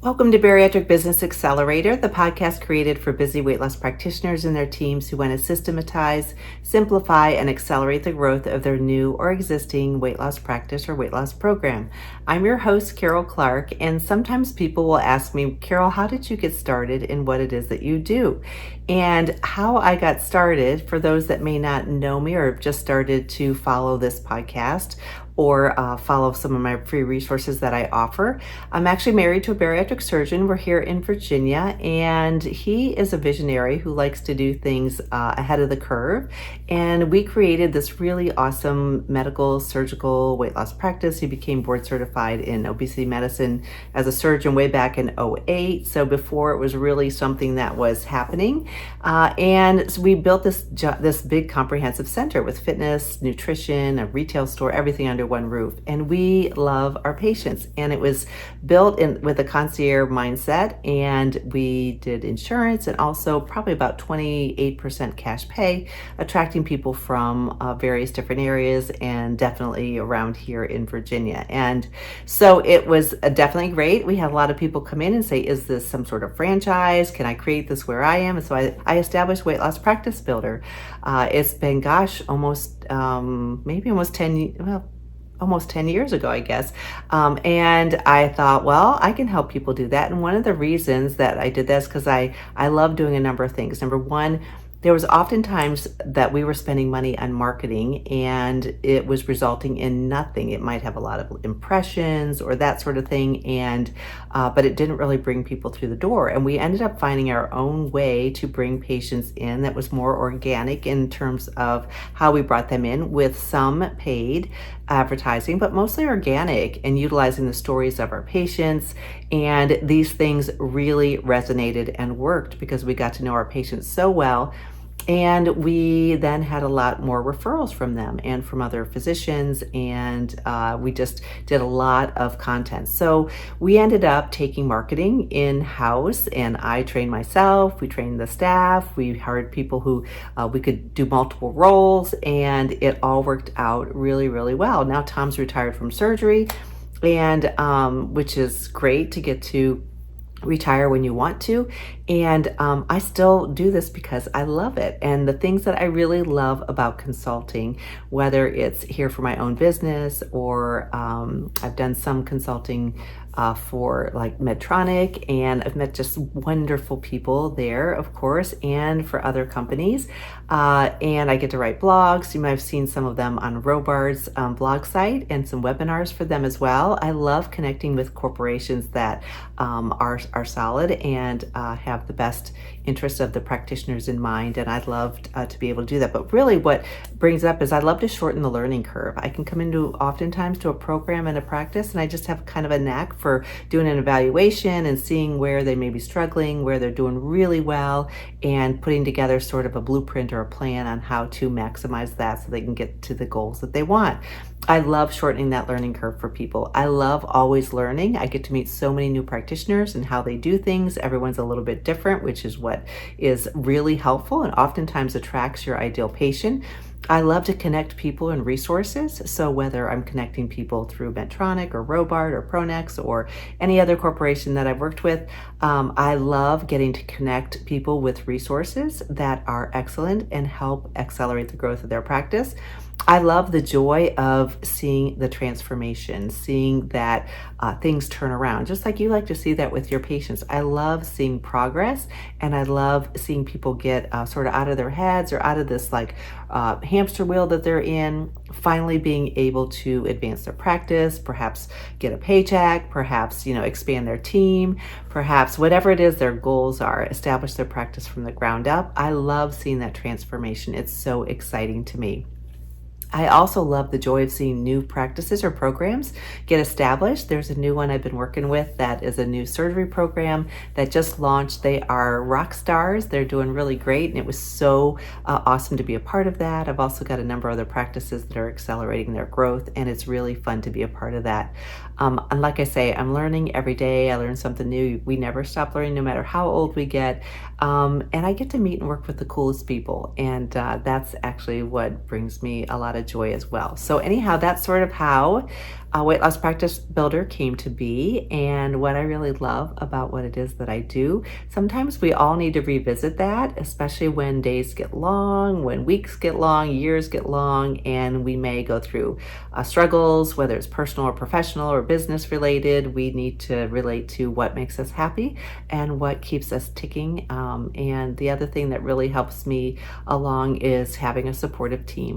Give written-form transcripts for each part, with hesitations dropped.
Welcome to Bariatric Business Accelerator, the podcast created for busy weight loss practitioners and their teams who want to systematize, simplify, and accelerate the growth of their new or existing weight loss practice or weight loss program. I'm your host, Karol Clark, and sometimes people will ask me, Karol, how did you get started in what it is that you do? And how I got started, for those that may not know me or have just started to follow this podcast, or follow some of my free resources that I offer. I'm actually married to a bariatric surgeon. We're here in Virginia, and he is a visionary who likes to do things ahead of the curve. And we created this really awesome medical surgical weight loss practice. He became board certified in obesity medicine as a surgeon way back in '08. So before it was really something that was happening. And so we built this big comprehensive center with fitness, nutrition, a retail store, everything under one roof. And we love our patients. And it was built in with a concierge mindset. And we did insurance and also probably about 28% cash pay, attracting people from various different areas and definitely around here in Virginia. And so it was definitely great. We had a lot of people come in and say, is this some sort of franchise? Can I create this where I am? And so I established Weight Loss Practice Builder. It's been, almost 10 years ago, I guess. And I thought, well, I can help people do that. And one of the reasons that I did this, because I love doing a number of things. Number one, there was oftentimes that we were spending money on marketing and it was resulting in nothing. It might have a lot of impressions or that sort of thing, and but it didn't really bring people through the door. And we ended up finding our own way to bring patients in that was more organic in terms of how we brought them in, with some paid advertising, but mostly organic, and utilizing the stories of our patients. And these things really resonated and worked because we got to know our patients so well. And we then had a lot more referrals from them and from other physicians, and we just did a lot of content. So we ended up taking marketing in-house, and I trained myself, we trained the staff, we hired people who we could do multiple roles, and it all worked out really, really well. Now Tom's retired from surgery, and which is great to get to retire when you want to. And I still do this because I love it. And the things that I really love about consulting, whether it's here for my own business or I've done some consulting for like Medtronic, and I've met just wonderful people there, of course, and for other companies. And I get to write blogs. You might have seen some of them on Robard's blog site, and some webinars for them as well. I love connecting with corporations that are solid and have the best interest of the practitioners in mind, and I'd love to be able to do that. But really what brings up is I love to shorten the learning curve. I can come into oftentimes to a program and a practice, and I just have kind of a knack for doing an evaluation and seeing where they may be struggling, where they're doing really well, and putting together sort of a blueprint or a plan on how to maximize that so they can get to the goals that they want. I love shortening that learning curve for people. I love always learning. I get to meet so many new practitioners and how they do things. Everyone's a little bit different, which is what is really helpful and oftentimes attracts your ideal patient. I love to connect people and resources. So whether I'm connecting people through Medtronic or Robard or Pronex or any other corporation that I've worked with, I love getting to connect people with resources that are excellent and help accelerate the growth of their practice. I love the joy of seeing the transformation, seeing that things turn around, just like you like to see that with your patients. I love seeing progress, and I love seeing people get sort of out of their heads or out of this like hamster wheel that they're in, finally being able to advance their practice, perhaps get a paycheck, perhaps, expand their team, perhaps whatever it is their goals are, establish their practice from the ground up. I love seeing that transformation. It's so exciting to me. I also love the joy of seeing new practices or programs get established. There's a new one I've been working with that is a new surgery program that just launched. They are rock stars. They're doing really great, and it was so awesome to be a part of that. I've also got a number of other practices that are accelerating their growth, and it's really fun to be a part of that. And like I say, I'm learning every day. I learn something new. We never stop learning, no matter how old we get. And I get to meet and work with the coolest people, and that's actually what brings me a lot of of joy as well. So anyhow, that's sort of how Weight Loss Practice Builder came to be, and what I really love about what it is that I do. Sometimes we all need to revisit that, especially when days get long, when weeks get long, years get long, and we may go through struggles, whether it's personal or professional or business related. We need to relate to what makes us happy and what keeps us ticking. And the other thing that really helps me along is having a supportive team.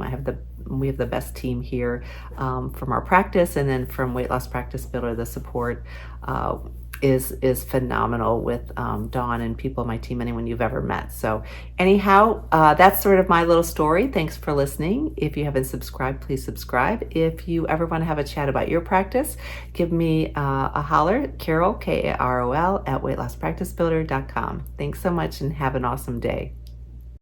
We have the best team here from our practice, and then from Weight Loss Practice Builder, the support is phenomenal with Dawn and people on my team, anyone you've ever met. So anyhow, that's sort of my little story. Thanks for listening. If you haven't subscribed, please subscribe. If you ever want to have a chat about your practice, give me a holler, Karol, Karol, at weightlosspracticebuilder.com. Thanks so much and have an awesome day.